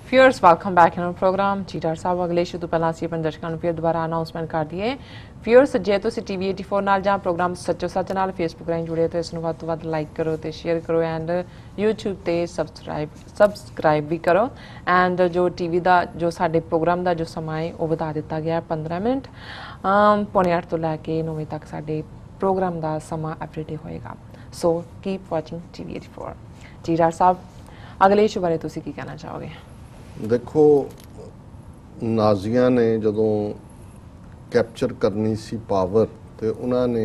Viewers, welcome back in our program. Cheater साहब अगले issue तो पहला सी अपन दर्शकों ਨੂੰ ਫਿਰ ਦੁਬਾਰਾ ਅਨਾਉਂਸਮੈਂਟ ਕਰ ਦਈਏ। Viewers, ਜੇ ਤੁਸੀਂ TV 84 ਨਾਲ ਜਾਂ ਪ੍ਰੋਗਰਾਮ ਸੱਚੋ ਸੱਚ ਨਾਲ Facebook ਰਾਹੀਂ ਜੁੜੇ ਹੋ ਤਾਂ ਇਸ ਨੂੰ ਵੱਧ ਤੋਂ ਵੱਧ ਲਾਈਕ ਕਰੋ ਤੇ ਸ਼ੇਅਰ ਕਰੋ ਐਂਡ YouTube ਤੇ ਸਬਸਕ੍ਰਾਈਬ ਵੀ ਕਰੋ ਐਂਡ ਜੋ TV ਦਾ ਜੋ ਸਾਡੇ ਪ੍ਰੋਗਰਾਮ ਦਾ ਜੋ ਸਮਾਂ ਹੈ ਉਹ ਵਧਾ ਦਿੱਤਾ ਗਿਆ 15 ਮਿੰਟ 8:45 ਤੋਂ ਲੈ ਕੇ 9 ਵਜੇ ਤੱਕ ਸਾਡੇ ਪ੍ਰੋਗਰਾਮ ਦਾ ਸਮਾਂ ਐਵਰੀਡੇ ਹੋਏਗਾ। ਸੋ ਕੀਪ ਵਾਚਿੰਗ TV 84। ਚੀਟਰ ਸਾਹਿਬ ਅਗਲੇ ਇਸ਼ੂ ਬਾਰੇ ਤੁਸੀਂ ਕੀ ਕਹਿਣਾ ਚਾਹੋਗੇ? देखो नाजियां ने जदों कैप्चर करनी सी पावर तो उन्होंने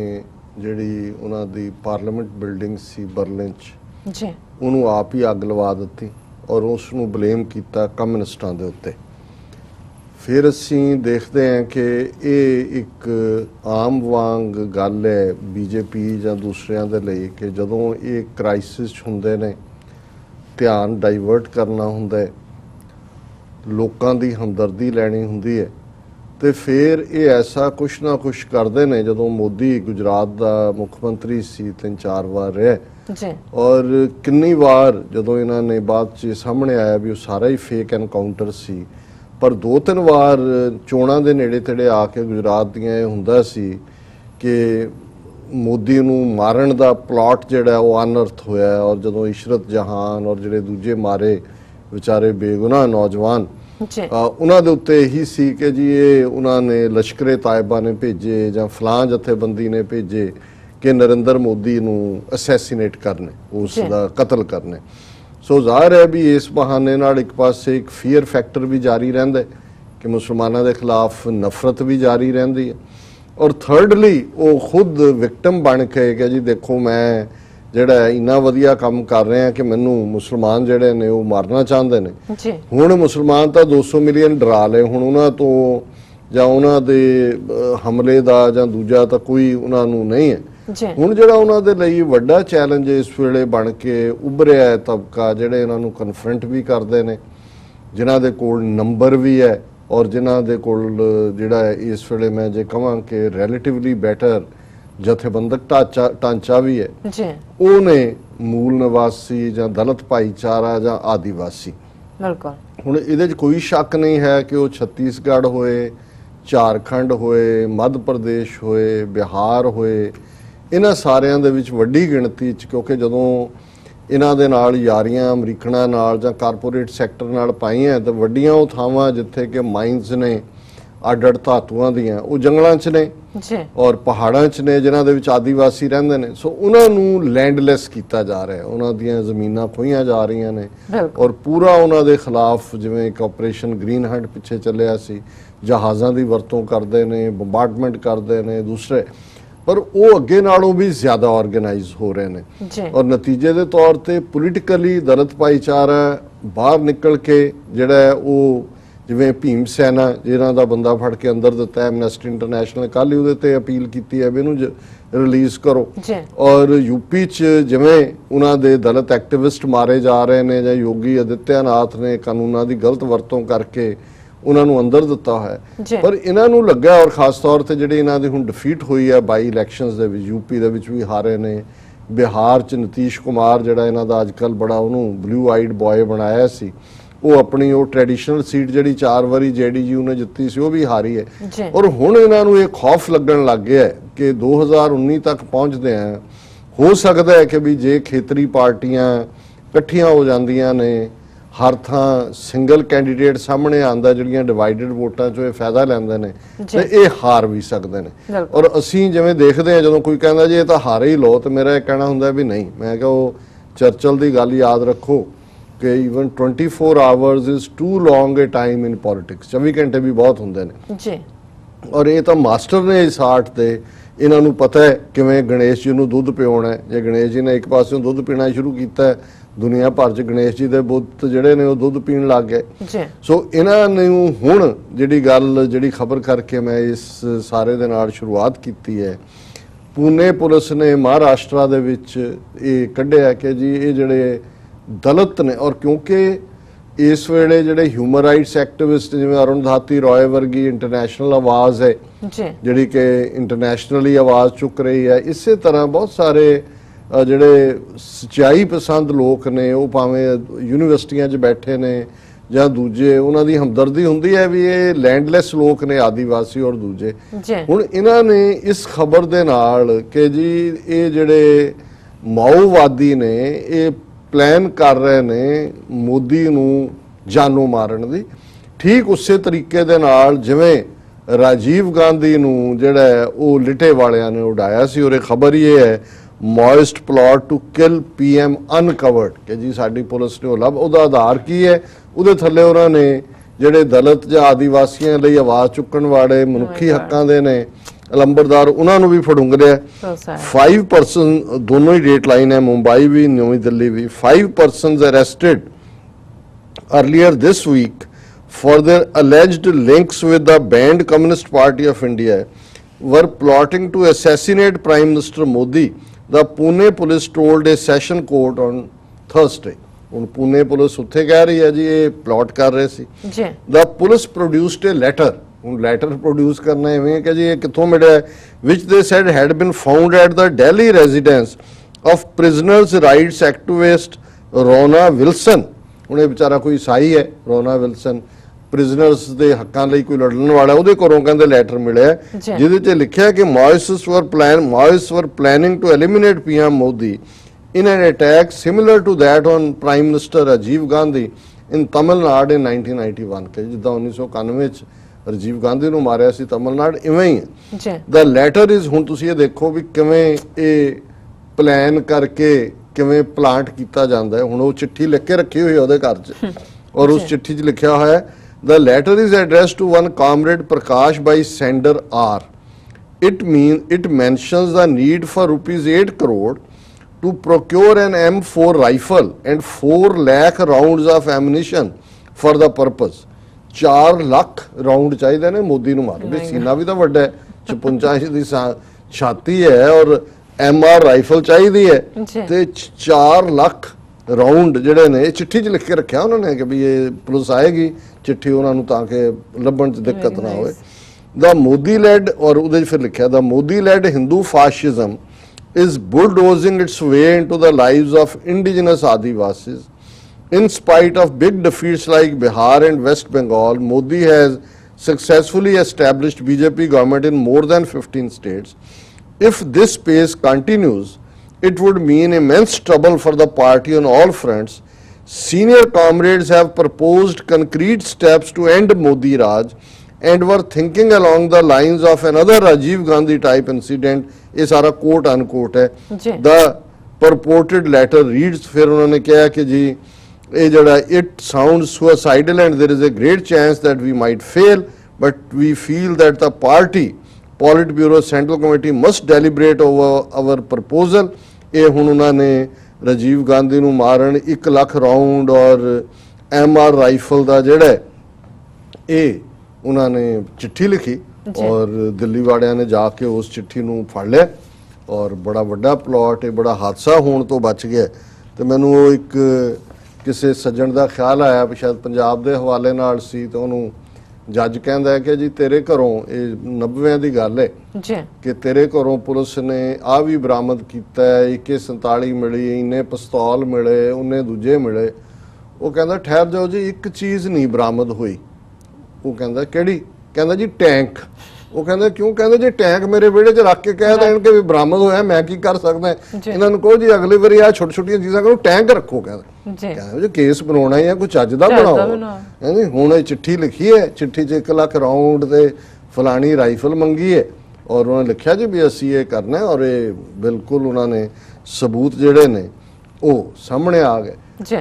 जिहड़ी उन्हां दी पार्लीमेंट बिल्डिंग सी बर्लिन च उन्होंने आप ही अग लवा दी और उसनूं ब्लेम किया कम्युनिस्टां दे उत्ते। फिर असीं देखते हैं कि ये एक आम वांग गल है BJP जां दूसरियां दे लई कि जदों ये क्राइसिस हुंदे ने ध्यान डाइवर्ट करना हुंदा है लोगों की हमदर्दी लैनी होंदी है तो फिर ये ऐसा कुछ ना कुछ करते हैं। जो मोदी गुजरात का मुख्यमंत्री सी 3-4 बार रहा और कितनी बार जो इन्होंने बाद च सामने आया भी वो सारा ही फेक एनकाउंटर सी पर 2-3 बार चोणों के नेड़े तेड़े आके गुजरात दियां हुंदा सी कि मोदी नूं मारन दा प्लॉट जिहड़ा वो अनअर्थ होया और जो इशरत जहान और जिहड़े दूजे मारे विचारे बेगुनाह नौजवान उन्होंने उत्ते यही सी कि जी ये उन्होंने लश्करे तायबा ने भेजे जां फलां जथेबंदी ने भेजे कि नरेंद्र मोदी नूं असैसीनेट करने उसका कतल करने। सो जाहिर है भी इस बहाने नाल एक पासे एक फीयर फैक्टर भी जारी रहिंदा है कि मुसलमानों के खिलाफ नफरत भी जारी रहिंदी है और थर्डली वो खुद विक्टिम बन के कि जी देखो मैं ਜਿਹੜਾ ਇੰਨਾ ਵਧੀਆ ਕੰਮ ਕਰ ਰਹੇ ਆ ਕਿ ਮੈਨੂੰ ਮੁਸਲਮਾਨ ਜਿਹੜੇ ਨੇ ਉਹ ਮਾਰਨਾ ਚਾਹੁੰਦੇ ਨੇ। ਹੁਣ ਮੁਸਲਮਾਨ ਤਾਂ 200 ਮਿਲੀਅਨ ਡਰਾ ਲਏ ਹੁਣ ਉਹਨਾਂ ਤੋਂ ਜਾਂ ਉਹਨਾਂ ਦੇ ਹਮਲੇ ਦਾ ਜਾਂ ਦੂਜਾ ਤਾਂ ਕੋਈ ਉਹਨਾਂ ਨੂੰ ਨਹੀਂ ਹੈ। ਹੁਣ ਜਿਹੜਾ ਉਹਨਾਂ ਦੇ ਲਈ ਵੱਡਾ ਚੈਲੰਜ ਇਸ ਵੇਲੇ ਬਣ ਕੇ ਉੱਭਰਿਆ ਹੈ ਤਬਕਾ ਜਿਹੜੇ ਇਹਨਾਂ ਨੂੰ ਕਨਫਰੰਟ ਵੀ ਕਰਦੇ ਨੇ ਜਿਨ੍ਹਾਂ ਦੇ ਕੋਲ ਨੰਬਰ ਵੀ ਹੈ ਔਰ ਜਿਨ੍ਹਾਂ ਦੇ ਕੋਲ ਜਿਹੜਾ ਇਸ ਵੇਲੇ ਮੈਂ ਜੇ ਕਹਾਂ ਕਿ ਰਿਲੇਟਿਵਲੀ ਬੈਟਰ ਜਥੇਬੰਦਕ ਢਾਂਚਾ ਵੀ ਹੈ ਉਹਨੇ ਮੂਲ ਨਿਵਾਸੀ ਜਾਂ ਦਲਿਤ ਭਾਈਚਾਰਾ ਜਾਂ ਆਦੀਵਾਸੀ ਬਿਲਕੁਲ ਹੁਣ ਇਹਦੇ 'ਚ ਕੋਈ ਸ਼ੱਕ ਨਹੀਂ ਹੈ ਕਿ ਉਹ ਛੱਤੀਸਗੜ੍ਹ ਹੋਏ ਝਾਰਖੰਡ ਹੋਏ ਮੱਧ ਪ੍ਰਦੇਸ਼ ਹੋਏ ਬਿਹਾਰ ਹੋਏ ਇਹਨਾਂ ਸਾਰਿਆਂ ਦੇ ਵਿੱਚ ਵੱਡੀ ਗਿਣਤੀ 'ਚ ਕਿਉਂਕਿ ਜਦੋਂ ਇਹਨਾਂ ਦੇ ਨਾਲ ਯਾਰੀਆਂ ਅਮਰੀਕਨਾਂ ਨਾਲ ਜਾਂ ਕਾਰਪੋਰੇਟ ਸੈਕਟਰ ਨਾਲ ਪਾਈਆਂ ਤਾਂ ਵੱਡੀਆਂ ਉਹ ਥਾਵਾਂ ਜਿੱਥੇ ਕਿ ਮਾਈਨਸ ਨੇ ਅੱਡ-ਅੱਡ ਧਾਤੂਆਂ ਦੀਆਂ ਉਹ ਜੰਗਲਾਂ 'ਚ ਨੇ और पहाड़ों च ने जिन्हां दे विच आदिवासी रहिंदे ने सो उन्हां नूं लैंडलैस कीता जा रहा है उन्हां दीयां ज़मीनां खोईयां जा रहीआं ने और पूरा उन्हां दे खिलाफ जिवें एक ऑपरेशन ग्रीन हंट पिछे चलिया सी जहाज़ां दी वरतों करदे ने बंबार्डमेंट करदे ने दूसरे पर वो अगे नालों भी ज़्यादा ऑर्गेनाइज हो रहे हैं और नतीजे के तौर पर पोलिटिकली दलित भाईचारा बाहर निकल के जिहड़ा है वो जिवें भीम सैना जिन्हां दा बंदा फड़ के अंदर दिता है एमनेस्टी इंटरनेशनल कल ही उहदे ते अपील की है भी इहनूं रिलीज़ करो और यूपी च जिवें उन्हां दे दलित एक्टिविस्ट मारे जा रहे हैं जां योगी आदित्यनाथ ने कानूनां दी गलत वरतों करके उन्हां नूं अंदर दिता है पर इन्हां नूं लग्या और खास तौर पर जिहड़ी इन्हां दी हुण डिफीट हुई है बाई इलैक्शनस दे विच यूपी दे विच भी हारे ने बिहार च नीतीश कुमार जिहड़ा इन्हां दा अजकल बड़ा उहनूं ब्लू आइड बॉय बनाया सी वो अपनी वो ट्रैडिशनल सीट जी 4 बारी JDU ने जित्ती सी वो भी हारी है और हुण इन्हां नूं ये खौफ लगन लग गया है कि 2019 तक पहुँचते हैं हो सकता है कि भी जे खेतरी पार्टियां इकट्ठियां हो जांदियां ने हर थां सिंगल कैंडीडेट सामने आंदा जिहड़ियां डिवाइडेड वोटां चों ये फायदा लैंदे ने ते ये हार भी सकते हैं और असीं जिवें देखदे हां जदों कोई कहंदा जी ये तां हारे ही लो तो मेरा ये कहना हुंदा भी नहीं मैं कहा वो चर्चिल दी गल याद रखो कि even 24 hours is too long a time in politics 24 घंटे भी बहुत होंगे ने और ये तो मास्टर ने इस आर्ट से इन्हों पता है किवें गणेश जी नूं दुध पिआउणा है जे गणेश जी ने एक पासों दुध पीना शुरू किया है दुनिया भर च गणेश जी के बुत जिहड़े ने दुध पीण लग गए सो इन्हां नूं हुण जिहड़ी गल जिहड़ी खबर करके मैं इस सारे दे नाल शुरुआत की है पुणे पुलिस ने महाराष्ट्र दे विच ये कढिया कि जी ये जिहड़े दलित ने और क्योंकि इस वेले जिहड़े ह्यूमन राइट्स एक्टिविस्ट जिवें अरुणधाती रॉय वर्गी इंटरनेशनल आवाज़ है जिहड़ी कि इंटरनेशनली आवाज़ चुक रही है इस तरह बहुत सारे जिहड़े सच्चाई पसंद लोग ने वो भावें यूनिवर्सिटियां 'च बैठे ने ਜਾਂ ਦੂਜੇ ਉਹਨਾਂ ਦੀ ਹਮਦਰਦੀ ਹੁੰਦੀ ਹੈ ਵੀ ਇਹ ਲੈਂਡਲੈਸ ਲੋਕ ਨੇ ਆਦੀਵਾਸੀ ਔਰ ਦੂਜੇ। ਹੁਣ ਇਹਨਾਂ ਨੇ ਇਸ ਖਬਰ ਦੇ ਨਾਲ ਕਿ ਜੀ ਇਹ ਜਿਹੜੇ ਮਾਓਵਾਦੀ ਨੇ ਇਹ ਪਲਾਨ ਕਰ ਰਹੇ ਨੇ ਮੋਦੀ ਨੂੰ ਜਾਨੋਂ ਮਾਰਨ ਦੀ, ਠੀਕ ਉਸੇ ਤਰੀਕੇ ਦੇ ਨਾਲ ਜਿਵੇਂ ਰਾਜੀਵ ਗਾਂਧੀ ਨੂੰ ਜਿਹੜਾ ਉਹ ਲਿਟੇ ਵਾਲਿਆਂ ਨੇ ਉਡਾਇਆ ਸੀ। ਔਰ ਇਹ ਖਬਰ ਇਹ ਹੈ Maoist plot to kill PM uncovered ਕਿ ਜੀ ਸਾਡੀ ਪੁਲਿਸ ਨੇ ਉਹ ਲੱਭ। ਉਹਦਾ ਆਧਾਰ ਕੀ ਹੈ? ਉਹਦੇ ਥੱਲੇ ਉਹਨਾਂ ਨੇ ਜਿਹੜੇ ਦਲਿਤ ਜਾਂ ਆਦੀਵਾਸੀਆਂ ਲਈ ਆਵਾਜ਼ ਚੁੱਕਣ ਵਾਲੇ ਮਨੁੱਖੀ ਹੱਕਾਂ ਦੇ ਨੇ ਲੰਬੜਦਾਰ ਉਹਨਾਂ ਨੂੰ ਵੀ ਫੜੂੰਗ ਲਿਆ। 5 ਪਰਸਨ ਦੋਨੋਂ ਹੀ ਡੇਟ ਲਾਈਨ ਹੈ, ਮੁੰਬਈ ਵੀ ਨਵੀਂ ਦਿੱਲੀ ਵੀ। 5 persons arrested earlier this week for their alleged links with the banned Communist Party of India were plotting to assassinate Prime Minister Modi, the Pune police told a session court on Thursday. ਹੁਣ Pune police ਉੱਥੇ ਕਹਿ ਰਹੀ ਹੈ ਜੀ ਇਹ plot ਕਰ ਰਹੇ ਸੀ। The police produced a letter, ਹੁਣ ਲੈਟਰ ਪ੍ਰੋਡਿਊਸ ਕਰਨਾ ਐਵੇਂ ਕਿ ਜੀ ਇਹ ਕਿੱਥੋਂ ਮਿਲਿਆ, which they said had been found at the Delhi residence of prisoners rights activist Rona Wilson। ਹੁਣ ਇਹ ਵਿਚਾਰਾ ਕੋਈ ਈਸਾਈ ਹੈ ਰੋਨਾ ਵਿਲਸਨ, ਪ੍ਰਿਜ਼ਨਰਸ ਦੇ ਹੱਕਾਂ ਲਈ ਕੋਈ ਲੜਨ ਵਾਲਾ, ਉਹਦੇ ਘਰੋਂ ਕਹਿੰਦੇ ਲੈਟਰ ਮਿਲਿਆ ਜਿਹਦੇ 'ਚ ਲਿਖਿਆ ਕਿ ਮਾਓਇਸਟਸ were planning to eliminate PM Modi in an attack similar to that on Prime Minister Rajiv Gandhi in Tamil Nadu in 1991 ਕਿ ਜਿੱਦਾਂ 1991 ਚ ਰਾਜੀਵ ਗਾਂਧੀ ਨੂੰ ਮਾਰਿਆ ਸੀ ਤਮਿਲਨਾਡੂ, ਇਵੇਂ ਹੀ ਹੈ। The letter is, ਹੁਣ ਤੁਸੀਂ ਇਹ ਦੇਖੋ ਵੀ ਕਿਵੇਂ ਇਹ ਪਲਾਨ ਕਰਕੇ ਕਿਵੇਂ ਪਲਾਂਟ ਕੀਤਾ ਜਾਂਦਾ ਹੈ। ਹੁਣ ਉਹ ਚਿੱਠੀ ਲਿਖ ਕੇ ਰੱਖੀ ਹੋਈ ਹੈ ਉਹਦੇ ਘਰ 'ਚ ਔਰ ਉਸ ਚਿੱਠੀ 'ਚ ਲਿਖਿਆ ਹੋਇਆ ਹੈ The letter is addressed to one comrade Prakash by sender R. It mentions the need for ₹8 crore to procure an M4 rifle and 4 lakh rounds of ammunition for the purpose. 4 lakh round ਚਾਹੀਦੇ ਨੇ ਮੋਦੀ ਨੂੰ ਮਾਰਨ ਦੇ। ਸੀਨਾ ਵੀ ਤਾਂ ਵੱਡਾ ਹੈ, 56 inch ਦੀ ਛਾਤੀ ਹੈ ਔਰ MR ਰਾਈਫਲ ਚਾਹੀਦੀ ਹੈ ਤੇ 4 ਲੱਖ ਰਾਉਂਡ ਜਿਹੜੇ ਨੇ ਚਿੱਠੀ 'ਚ ਲਿਖ ਕੇ ਰੱਖਿਆ ਉਹਨਾਂ ਨੇ ਕਿ ਵੀ ਇਹ ਪੁਲਿਸ ਆਏਗੀ ਚਿੱਠੀ ਉਹਨਾਂ ਨੂੰ ਤਾਂ ਕਿ ਲੱਭਣ 'ਚ ਦਿੱਕਤ ਨਾ ਹੋਵੇ। ਦਾ ਮੋਦੀ ਲੈਡ, ਔਰ ਉਹਦੇ 'ਚ ਫਿਰ ਲਿਖਿਆ ਦਾ Modi led Hindu fascism is bulldozing its way into the lives of indigenous Adivasis. In spite of big defeats like Bihar and West Bengal, Modi has successfully established BJP government in more than 15 states. If this pace continues, it would mean immense trouble for the party on all fronts. Senior comrades have proposed concrete steps to end Modi Raj and were thinking along the lines of another Rajiv Gandhi type incident. ये सारा quote unquote है। The purported letter reads, फिर उन्होंने कहा कि जी ये जड़ा it sounds suicidal and there is a great chance that we might fail, but we feel that the party Politburo Central Committee must deliberate over our proposal. ये हुन उन्होंने राजीव गांधी ਨੂੰ ਮਾਰਨ 1 ਲੱਖ ਰਾਉਂਡ ਔਰ MR ਰਾਈਫਲ ਦਾ ਜਿਹੜਾ ਇਹ ਉਹਨਾਂ ਨੇ ਚਿੱਠੀ ਲਿਖੀ ਔਰ ਦਿੱਲੀ ਵਾਲਿਆਂ ਨੇ ਜਾ ਕੇ ਉਸ ਚਿੱਠੀ ਨੂੰ ਫੜ ਲਿਆ ਔਰ ਬੜਾ ਵੱਡਾ ਪਲਾਟ, ਇਹ ਬੜਾ ਹਾਦਸਾ ਹੋਣ ਤੋਂ ਬਚ ਗਿਆ। ਤੇ ਮੈਨੂੰ ਉਹ ਇੱਕ ਕਿਸੇ ਸੱਜਣ ਦਾ ਖਿਆਲ ਆਇਆ ਵੀ ਸ਼ਾਇਦ ਪੰਜਾਬ ਦੇ ਹਵਾਲੇ ਨਾਲ ਸੀ, ਤੇ ਉਹਨੂੰ ਜੱਜ ਕਹਿੰਦਾ ਹੈ ਕਿ ਜੀ ਤੇਰੇ ਘਰੋਂ, ਇਹ 90ਵਿਆਂ ਦੀ ਗੱਲ ਹੈ ਕਿ ਤੇਰੇ ਘਰੋਂ ਪੁਲਿਸ ਨੇ ਆ ਵੀ ਬਰਾਮਦ ਕੀਤਾ ਹੈ, AK-47 ਮਿਲੀ, ਇੰਨੇ ਪਿਸਤੌਲ ਮਿਲੇ, ਉਹਨੇ ਦੂਜੇ ਮਿਲੇ। ਉਹ ਕਹਿੰਦਾ ਠਹਿਰ ਜਾਓ ਜੀ, ਇੱਕ ਚੀਜ਼ ਨਹੀਂ ਬਰਾਮਦ ਹੋਈ। ਉਹ ਕਹਿੰਦਾ ਕਿਹੜੀ? ਕਹਿੰਦਾ ਜੀ ਟੈਂਕ। ਉਹ ਕਹਿੰਦਾ ਕਿਉਂ? ਕਹਿੰਦਾ ਜੇ ਟੈਂਕ ਮੇਰੇ ਵਿਹੜੇ 'ਚ ਰੱਖ ਕੇ ਕਹਿ ਦੇਣ ਕਿ ਵੀ ਬਰਾਮਦ ਹੋਇਆ, ਮੈਂ ਕੀ ਕਰ ਸਕਦਾ? ਇਹਨਾਂ ਨੂੰ ਕਹੋ ਜੀ ਅਗਲੀ ਵਾਰੀ ਆ ਛੋਟੀ ਛੋਟੀਆਂ ਚੀਜ਼ਾਂ ਕਰੋ, ਟੈਂਕ ਰੱਖੋ। ਕਹਿੰਦਾ ਜੇ ਕੇਸ ਬਣਾਉਣਾ ਹੀ ਆ ਕੋਈ ਚੱਜ ਦਾ ਬਣਾਓ। ਕਹਿੰਦੇ ਹੁਣ ਇਹ ਚਿੱਠੀ ਲਿਖੀ ਹੈ, ਚਿੱਠੀ 'ਚ 1 ਲੱਖ ਰਾਉਂਡ ਤੇ ਫਲਾਣੀ ਰਾਈਫਲ ਮੰਗੀ ਹੈ ਔਰ ਉਹਨਾਂ ਨੇ ਲਿਖਿਆ ਜੀ ਵੀ ਅਸੀਂ ਇਹ ਕਰਨਾ, ਔਰ ਇਹ ਬਿਲਕੁਲ ਉਹਨਾਂ ਨੇ ਸਬੂਤ ਜਿਹੜੇ ਨੇ ਉਹ ਸਾਹਮਣੇ ਆ ਗਏ।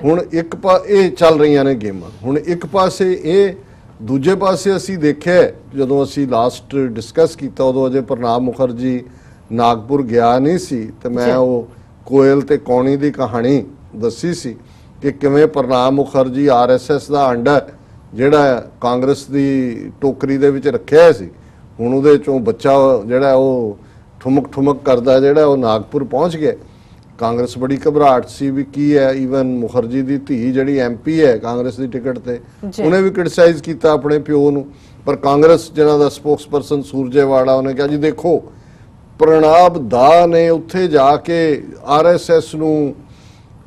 ਹੁਣ ਇੱਕ ਇਹ ਚੱਲ ਰਹੀਆਂ ਨੇ ਗੇਮਾਂ। ਹੁਣ ਇੱਕ ਪਾਸੇ ਇਹ, ਦੂਜੇ ਪਾਸੇ ਅਸੀਂ ਦੇਖਿਆ ਜਦੋਂ ਅਸੀਂ ਲਾਸਟ ਡਿਸਕਸ ਕੀਤਾ ਉਦੋਂ ਅਜੇ ਪ੍ਰਣਾਬ ਮੁਖਰਜੀ ਨਾਗਪੁਰ ਗਿਆ ਨਹੀਂ ਸੀ, ਤੇ ਮੈਂ ਉਹ ਕੋਇਲ ਤੇ ਕੌਣੀ ਦੀ ਕਹਾਣੀ ਦੱਸੀ ਸੀ ਕਿ ਕਿਵੇਂ ਪ੍ਰਣਾਬ ਮੁਖਰਜੀ RSS ਦਾ ਅੰਡਾ ਜਿਹੜਾ ਕਾਂਗਰਸ ਦੀ ਟੋਕਰੀ ਦੇ ਵਿੱਚ ਰੱਖਿਆ ਸੀ, ਹੁਣ ਉਹਦੇ ਚੋਂ ਬੱਚਾ ਜਿਹੜਾ ਉਹ ਠੁਮਕ ਕਰਦਾ ਜਿਹੜਾ ਉਹ ਨਾਗਪੁਰ ਪਹੁੰਚ ਗਿਆ। ਕਾਂਗਰਸ ਬੜੀ ਘਬਰਾਹਟ ਸੀ ਵੀ ਕੀ ਹੈ। ਈਵਨ ਮੁਖਰਜੀ ਦੀ ਧੀ ਜਿਹੜੀ MP ਹੈ ਕਾਂਗਰਸ ਦੀ ਟਿਕਟ ਤੇ, ਉਹਨੇ ਵੀ ਕ੍ਰਿਟਿਸਾਈਜ਼ ਕੀਤਾ ਆਪਣੇ ਪਿਓ ਨੂੰ, ਪਰ ਕਾਂਗਰਸ ਜਿਹਨਾਂ ਦਾ ਸਪੋਕਸਪਰਸਨ ਸੂਰਜੇਵਾਲਾ ਉਹਨੇ ਕਿਹਾ ਜੀ ਦੇਖੋ ਪ੍ਰਣਾਬ ਦਾ ਨੇ ਉੱਥੇ ਜਾ ਕੇ RSS ਨੂੰ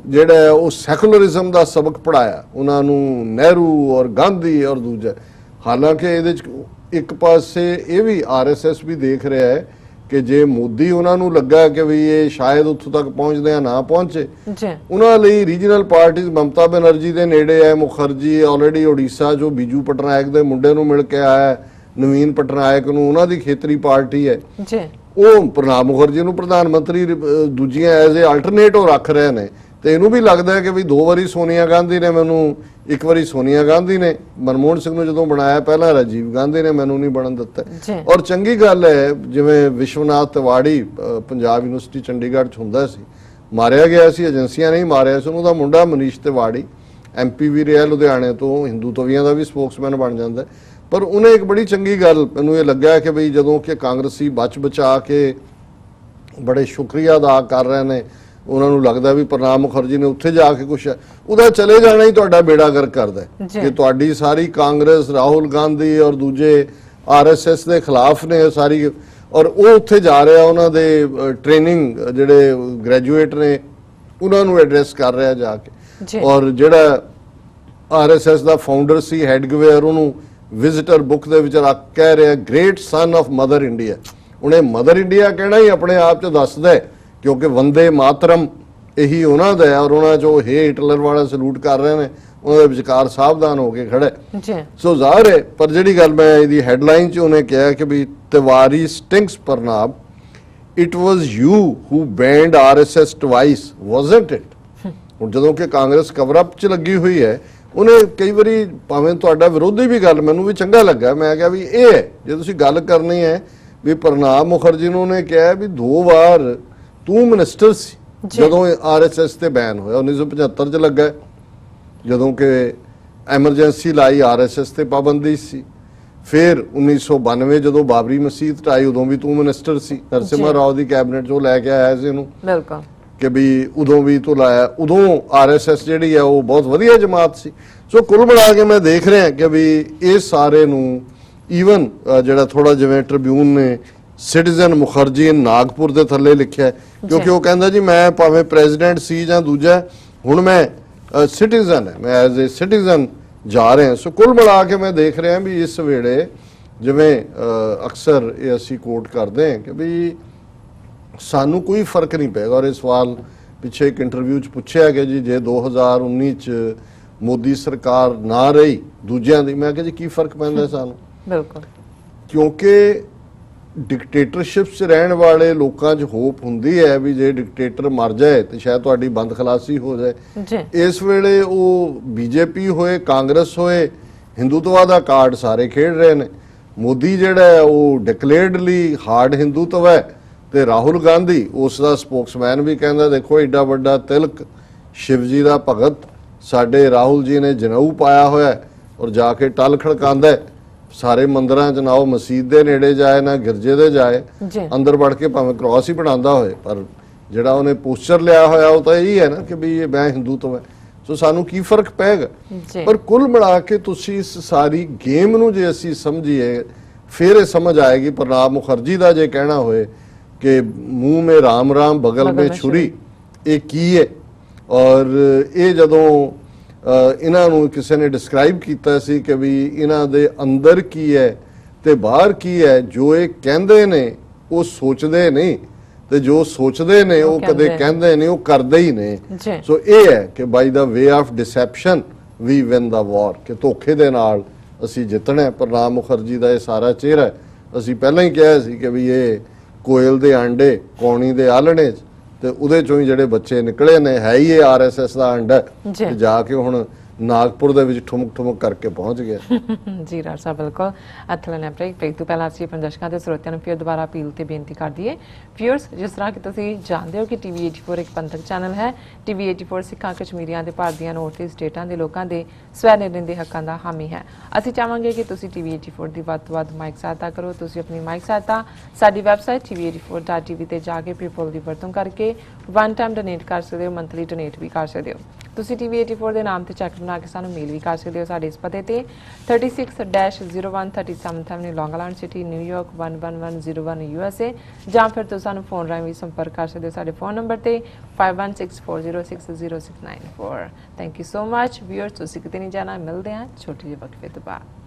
ਜਿਹੜਾ ਹੈ ਉਹ ਸੈਕੂਲਰਿਜ਼ਮ ਦਾ ਸਬਕ ਪੜਾਇਆ ਉਹਨਾਂ ਨੂੰ, ਨਹਿਰੂ ਔਰ ਗਾਂਧੀ ਔਰ ਦੂਜਾ। ਹਾਲਾਂਕਿ ਇਹਦੇ 'ਚ ਇੱਕ ਪਾਸੇ ਇਹ ਵੀ RSS ਵੀ ਦੇਖ ਰਿਹਾ ਹੈ ਕਿ ਜੇ ਮੋਦੀ ਉਹਨਾਂ ਨੂੰ ਲੱਗਾ ਕਿ ਵੀ ਇਹ ਸ਼ਾਇਦ ਉੱਥੋਂ ਤੱਕ ਪਹੁੰਚਦੇ ਆ ਨਾ ਪਹੁੰਚੇ, ਉਹਨਾਂ ਲਈ ਰੀਜਨਲ ਪਾਰਟੀਆਂ ਮਮਤਾ ਬੈਨਰਜੀ ਦੇ ਨੇੜੇ ਹੈ, ਮੁਖਰਜੀ ਆਲਰੇਡੀ ਓਡੀਸ਼ਾ ਜੋ ਬੀਜੂ ਪਟਨਾਇਕ ਦੇ ਮੁੰਡੇ ਨੂੰ ਮਿਲ ਕੇ ਆਇਆ, ਨਵੀਨ ਪਟਨਾਇਕ ਨੂੰ, ਉਹਨਾਂ ਦੀ ਖੇਤਰੀ ਪਾਰਟੀ ਹੈ, ਉਹ ਪ੍ਰਣਬ ਮੁਖਰਜੀ ਨੂੰ ਪ੍ਰਧਾਨ ਮੰਤਰੀ ਦੂਜੀਆਂ ਐਜ਼ ਏ ਆਲਟਰਨੇਟ ਉਹ ਰੱਖ ਰਹੇ ਨੇ। ਤੇ ਇਹਨੂੰ ਵੀ ਲੱਗਦਾ ਹੈ ਕਿ ਵੀ 2 ਵਾਰੀ ਸੋਨੀਆ ਗਾਂਧੀ ਨੇ ਮੈਨੂੰ, ਇੱਕ ਵਾਰੀ ਸੋਨੀਆ ਗਾਂਧੀ ਨੇ ਮਨਮੋਹਨ ਸਿੰਘ ਨੂੰ ਜਦੋਂ ਬਣਾਇਆ, ਪਹਿਲਾਂ ਰਾਜੀਵ ਗਾਂਧੀ ਨੇ ਮੈਨੂੰ ਨਹੀਂ ਬਣਨ ਦਿੱਤਾ। ਔਰ ਚੰਗੀ ਗੱਲ ਹੈ ਜਿਵੇਂ ਵਿਸ਼ਵਨਾਥ ਤਿਵਾੜੀ ਪੰਜਾਬ ਯੂਨੀਵਰਸਿਟੀ ਚੰਡੀਗੜ੍ਹ 'ਚ ਹੁੰਦਾ ਸੀ, ਮਾਰਿਆ ਗਿਆ ਸੀ, ਏਜੰਸੀਆਂ ਨਹੀਂ ਮਾਰਿਆ ਸੀ ਉਹਨੂੰ, ਦਾ ਮੁੰਡਾ ਮਨੀਸ਼ ਤਿਵਾੜੀ MP ਵੀ ਰਿਹਾ ਲੁਧਿਆਣੇ ਤੋਂ, ਹਿੰਦੂਤਵੀਆਂ ਦਾ ਵੀ ਸਪੋਕਸਮੈਨ ਬਣ ਜਾਂਦਾ। ਪਰ ਉਹਨੇ ਇੱਕ ਬੜੀ ਚੰਗੀ ਗੱਲ ਮੈਨੂੰ ਇਹ ਲੱਗਿਆ ਕਿ ਬਈ ਜਦੋਂ ਕਿ ਕਾਂਗਰਸੀ ਬਚਾ ਕੇ ਬੜੇ ਸ਼ੁਕਰੀਆ ਅਦਾ ਕਰ ਰਹੇ ਨੇ, ਉਹਨਾਂ ਨੂੰ ਲੱਗਦਾ ਵੀ ਪ੍ਰਣਬ ਮੁਖਰਜੀ ਨੇ ਉੱਥੇ ਜਾ ਕੇ ਕੁਛ ਉਹਦਾ ਚਲੇ ਜਾਣਾ ਹੀ ਤੁਹਾਡਾ ਬੇੜਾ ਗਰਕ ਕਰਦਾ ਕਿ ਤੁਹਾਡੀ ਸਾਰੀ ਕਾਂਗਰਸ, ਰਾਹੁਲ ਗਾਂਧੀ ਔਰ ਦੂਜੇ RSS ਦੇ ਖਿਲਾਫ ਨੇ ਸਾਰੀ, ਔਰ ਉਹ ਉੱਥੇ ਜਾ ਰਿਹਾ ਉਹਨਾਂ ਦੇ ਟ੍ਰੇਨਿੰਗ ਜਿਹੜੇ ਗ੍ਰੈਜੂਏਟ ਨੇ ਉਹਨਾਂ ਨੂੰ ਐਡਰੈਸ ਕਰ ਰਿਹਾ ਜਾ ਕੇ। ਔਰ ਜਿਹੜਾ RSS ਦਾ ਫਾਊਂਡਰ ਸੀ ਹੈਡਗਵੇਅਰ, ਉਹਨੂੰ ਵਿਜ਼ਿਟਰ ਬੁੱਕ ਦੇ ਵਿੱਚ ਰੱਖ ਕਹਿ ਰਿਹਾ great son of mother India. ਉਹਨੇ ਮਦਰ ਇੰਡੀਆ ਕਹਿਣਾ ਹੀ ਆਪਣੇ ਆਪ 'ਚ ਦੱਸਦਾ ਕਿਉਂਕਿ ਵੰਦੇ ਮਾਤਰਮ ਇਹੀ ਉਹਨਾਂ ਦਾ ਹੈ, ਔਰ ਉਹਨਾਂ 'ਚੋਂ ਹੇ ਹਿਟਲਰ ਵਾਲਾ ਸਲੂਟ ਕਰ ਰਹੇ ਨੇ, ਉਹਨਾਂ ਦੇ ਵਿਚਕਾਰ ਸਾਵਧਾਨ ਹੋ ਕੇ ਖੜੇ। ਸੋ ਜ਼ਾਹਰ ਹੈ, ਪਰ ਜਿਹੜੀ ਗੱਲ ਮੈਂ ਇਹਦੀ ਹੈਡਲਾਈਨ 'ਚ ਉਹਨੇ ਕਿਹਾ ਕਿ ਵੀ Tiwari stinks Pranab, it was you who banned RSS twice wasn't it. ਹੁਣ ਜਦੋਂ ਕਿ ਕਾਂਗਰਸ ਕਵਰ ਅਪ 'ਚ ਲੱਗੀ ਹੋਈ ਹੈ, ਉਹਨੇ ਕਈ ਵਾਰੀ ਭਾਵੇਂ ਤੁਹਾਡਾ ਵਿਰੋਧੀ ਵੀ ਗੱਲ ਮੈਨੂੰ ਵੀ ਚੰਗਾ ਲੱਗਾ, ਮੈਂ ਕਿਹਾ ਵੀ ਇਹ ਹੈ ਜੇ ਤੁਸੀਂ ਗੱਲ ਕਰਨੀ ਹੈ ਵੀ ਪ੍ਰਣਬ ਮੁਖਰਜੀ ਨੂੰ ਉਹਨੇ ਕਿਹਾ ਵੀ 2 ਵਾਰ ਤੂੰ ਮਿਨਿਸਟਰ ਸੀ ਜਦੋਂ RSS ਤੇ ਬੈਨ ਹੋਇਆ, 1975 'ਚ ਲੱਗਾ ਜਦੋਂ ਕਿ ਐਮਰਜੈਂਸੀ ਲਾਈ, RSS ਤੇ ਪਾਬੰਦੀ ਸੀ। ਫਿਰ 1992 ਜਦੋਂ ਬਾਬਰੀ ਮਸਜਿਦ ਢਾਈ ਉਦੋਂ ਵੀ ਤੂੰ ਮਿਨਿਸਟਰ ਸੀ, ਨਰਸਿਮਹਾ ਰਾਓ ਦੀ ਕੈਬਨਿਟ 'ਚੋਂ ਲੈ ਕੇ ਆਇਆ ਸੀ ਇਹਨੂੰ, ਬਿਲਕੁਲ ਕਿ ਵੀ ਉਦੋਂ ਵੀ ਤੂੰ ਲਾਇਆ। ਉਦੋਂ RSS ਜਿਹੜੀ ਹੈ ਉਹ ਬਹੁਤ ਵਧੀਆ ਜਮਾਤ ਸੀ। ਸੋ ਕੁੱਲ ਮਿਲਾ ਕੇ ਮੈਂ ਦੇਖ ਰਿਹਾ ਕਿ ਵੀ ਇਹ ਸਾਰੇ ਨੂੰ ਈਵਨ ਜਿਹੜਾ ਥੋੜਾ ਜਿਵੇਂ ਟ੍ਰਿਬਿਊਨ ਨੇ ਸਿਟੀਜ਼ਨ ਮੁਖਰਜੀ ਨਾਗਪੁਰ ਦੇ ਥੱਲੇ ਲਿਖਿਆ, ਕਿਉਂਕਿ ਉਹ ਕਹਿੰਦਾ ਜੀ ਮੈਂ ਭਾਵੇਂ ਪ੍ਰੈਜ਼ੀਡੈਂਟ ਸੀ ਜਾਂ ਦੂਜਾ, ਹੁਣ ਮੈਂ ਸਿਟੀਜ਼ਨ ਹੈ, ਮੈਂ ਐਜ਼ ਏ ਸਿਟੀਜ਼ਨ ਜਾ ਰਿਹਾ। ਸੋ ਕੁੱਲ ਮਿਲਾ ਕੇ ਮੈਂ ਦੇਖ ਰਿਹਾ ਵੀ ਇਸ ਵੇਲੇ ਜਿਵੇਂ ਅਕਸਰ ਇਹ ਅਸੀਂ ਕੋਟ ਕਰਦੇ ਹਾਂ ਕਿ ਵੀ ਸਾਨੂੰ ਕੋਈ ਫਰਕ ਨਹੀਂ ਪਏਗਾ। ਔਰ ਇਹ ਸਵਾਲ ਪਿੱਛੇ ਇੱਕ ਇੰਟਰਵਿਊ 'ਚ ਪੁੱਛਿਆ ਕਿ ਜੀ ਜੇ 2019 'ਚ ਮੋਦੀ ਸਰਕਾਰ ਨਾ ਰਹੀ ਦੂਜਿਆਂ ਦੀ, ਮੈਂ ਕਿਹਾ ਜੀ ਕੀ ਫਰਕ ਪੈਂਦਾ ਸਾਨੂੰ, ਬਿਲਕੁਲ, ਕਿਉਂਕਿ ਡਿਕਟੇਟਰਸ਼ਿਪ 'ਚ ਰਹਿਣ ਵਾਲੇ ਲੋਕਾਂ 'ਚ ਹੋਪ ਹੁੰਦੀ ਹੈ ਵੀ ਜੇ ਡਿਕਟੇਟਰ ਮਰ ਜਾਏ ਤੇ ਸ਼ਾਇਦ ਤੁਹਾਡੀ ਬੰਦ ਖਲਾਸੀ ਹੋ ਜਾਏ। ਇਸ ਵੇਲੇ ਉਹ BJP ਹੋਏ, ਕਾਂਗਰਸ ਹੋਏ, ਹਿੰਦੂਤਵਾ ਦਾ ਕਾਰਡ ਸਾਰੇ ਖੇਡ ਰਹੇ ਨੇ। ਮੋਦੀ ਜਿਹੜਾ ਹੈ ਉਹ ਡਿਕਲੇਅਰਡਲੀ ਹਾਰਡ ਹਿੰਦੂਤਵ ਹੈ ਤੇ ਰਾਹੁਲ ਗਾਂਧੀ ਉਸ ਦਾ ਸਪੋਕਸਮੈਨ ਵੀ ਕਹਿੰਦਾ ਦੇਖੋ ਏਡਾ ਵੱਡਾ ਤਿਲਕ ਸ਼ਿਵ ਜੀ ਦਾ ਭਗਤ ਸਾਡੇ ਰਾਹੁਲ ਜੀ ਨੇ ਜਨੇਊ ਪਾਇਆ ਹੋਇਆ ਔਰ ਜਾ ਕੇ ਟਲ ਖੜਕਾਉਂਦਾ ਸਾਰੇ ਮੰਦਰਾਂ 'ਚ, ਨਾ ਉਹ ਮਸਜਿਦ ਦੇ ਨੇੜੇ ਜਾਏ ਨਾ ਗਿਰਜੇ ਦੇ ਜਾਏ, ਅੰਦਰ ਵੜ ਕੇ ਭਾਵੇਂ ਕ੍ਰਾਸ ਹੀ ਬਣਾਉਂਦਾ ਹੋਏ, ਪਰ ਜਿਹੜਾ ਉਹਨੇ ਪੋਸਚਰ ਲਿਆ ਹੋਇਆ ਉਹ ਤਾਂ ਇਹੀ ਹੈ ਨਾ ਕਿ ਵੀ ਇਹ ਮੈਂ ਹਿੰਦੂਤਵ ਹੈ। ਸੋ ਸਾਨੂੰ ਕੀ ਫਰਕ ਪਏਗਾ। ਪਰ ਕੁੱਲ ਮਿਲਾ ਕੇ ਤੁਸੀਂ ਇਸ ਸਾਰੀ ਗੇਮ ਨੂੰ ਜੇ ਅਸੀਂ ਸਮਝੀਏ ਫਿਰ ਇਹ ਸਮਝ ਆਏਗੀ ਪ੍ਰਣਬ ਮੁਖਰਜੀ ਦਾ ਜੇ ਕਹਿਣਾ ਹੋਏ ਕਿ ਮੂੰਹ ਮੇ ਰਾਮ ਰਾਮ ਬਗਲ ਮੇ ਛੁਰੀ, ਇਹ ਕੀ ਹੈ। ਔਰ ਇਹ ਜਦੋਂ ਇਹਨਾਂ ਨੂੰ ਕਿਸੇ ਨੇ ਡਿਸਕ੍ਰਾਈਬ ਕੀਤਾ ਸੀ ਕਿ ਵੀ ਇਹਨਾਂ ਦੇ ਅੰਦਰ ਕੀ ਹੈ ਤੇ ਬਾਹਰ ਕੀ ਹੈ, ਜੋ ਇਹ ਕਹਿੰਦੇ ਨੇ ਉਹ ਸੋਚਦੇ ਨਹੀਂ ਤੇ ਜੋ ਸੋਚਦੇ ਨੇ ਉਹ ਕਦੇ ਕਹਿੰਦੇ ਨਹੀਂ, ਉਹ ਕਰਦੇ ਹੀ ਨੇ। ਸੋ ਇਹ ਹੈ ਕਿ ਬਾਈ ਦਾ way of deception we win ਦਾ ਵਾਰ, ਕਿ ਧੋਖੇ ਦੇ ਨਾਲ ਅਸੀਂ ਜਿੱਤਣਾ। ਪ੍ਰਣਬ ਮੁਖਰਜੀ ਦਾ ਇਹ ਸਾਰਾ ਚਿਹਰਾ ਅਸੀਂ ਪਹਿਲਾਂ ਹੀ ਕਿਹਾ ਸੀ ਕਿ ਵੀ ਇਹ ਕੋਇਲ ਦੇ ਆਂਡੇ ਕੌਣੀ ਦੇ ਆਲਣੇ 'ਚ, ਤੇ ਉਹਦੇ ਚੋਂ ਹੀ ਜਿਹੜੇ ਬੱਚੇ ਨਿਕਲੇ ਨੇ ਹੈ ਹੀ ਇਹ RSS ਦਾ ਅੰਡਾ, ਤੇ ਜਾ ਕੇ ਹੁਣ ਨਾਗਪੁਰ ਦੇ ਵਿੱਚ ਠੁਮਕ ਕਰਕੇ ਪਹੁੰਚ ਗਿਆ। ਜੀ ਰਾਜ ਸਾਹਿਬ, ਬਿਲਕੁਲ। ਅਥਲਨ ਬ੍ਰੇਕ ਤੋਂ ਪਹਿਲਾਂ ਅਸੀਂ ਦਰਸ਼ਕਾਂ ਦੇ ਸਰੋਤਿਆਂ ਨੂੰ ਫਿਰ ਦੁਬਾਰਾ ਅਪੀਲ ਤੇ ਬੇਨਤੀ ਕਰ ਦਈਏ। ਵਿਊਅਰਸ, ਜਿਸ ਤਰ੍ਹਾਂ ਕਿ ਤੁਸੀਂ ਜਾਣਦੇ ਹੋ ਕਿ TV84 ਇੱਕ ਪੰਥਕ ਚੈਨਲ ਹੈ। TV84 ਸਿੱਖਾਂ, ਕਸ਼ਮੀਰੀਆਂ ਦੇ ਭਾਰਤੀਆਂ, ਨੌਰਥ ਈਸਟ ਸਟੇਟਾਂ ਦੇ ਲੋਕਾਂ ਦੇ ਸਵੈ ਨਿਰਣੇ ਦੇ ਹੱਕਾਂ ਦਾ ਹਾਮੀ ਹੈ। ਅਸੀਂ ਚਾਹਾਂਗੇ ਕਿ ਤੁਸੀਂ TV84 ਦੀ ਵੱਧ ਤੋਂ ਵੱਧ ਮਾਈਕ ਸਹਾਇਤਾ ਕਰੋ। ਤੁਸੀਂ ਆਪਣੀ ਮਾਈਕ ਸਹਾਇਤਾ ਸਾਡੀ ਵੈਬਸਾਈਟ TV84.tv ਤੇ ਜਾ ਕੇ ਪੇਪਲ ਦੀ ਵਰਤੋਂ ਕਰਕੇ 1 ਟਾਈਮ ਡੋਨੇਟ ਕਰ ਸਕਦੇ ਹੋ, ਮੰਥਲੀ ਡੋਨੇਟ ਵੀ ਕਰ ਸਕਦੇ ਹੋ। ਤੁਸੀਂ TV84 ਦੇ ਨਾਮ ਤੇ ਚੈੱਕ ਬਣਾ ਕੇ ਸਾਨੂੰ ਮੇਲ ਵੀ ਕਰ ਸਕਦੇ ਹੋ ਸਾਡੇ ਇਸ ਪਤੇ ਤੇ 36-0137 ਲੌਂਗ ਆਈਲੈਂਡ ਸਿਟੀ ਨਿਊਯਾਰਕ 11101 USA ਜਾਂ ਫਿਰ ਤੁਸੀਂ ਸਾਨੂੰ ਫੋਨ ਰਾਹੀਂ ਵੀ ਸੰਪਰਕ ਕਰ ਸਕਦੇ ਹੋ ਸਾਡੇ ਫੋਨ ਨੰਬਰ ਤੇ 5164060694 thank you so much viewers ਤੁਸੀਂ ਕਿਤੇ ਨਹੀਂ ਜਾਣਾ ਮਿਲਦੇ ਹਾਂ ਛੋਟੀ ਜਿਹੀ ਵਕਫੇ ਤੋਂ ਬਾਅਦ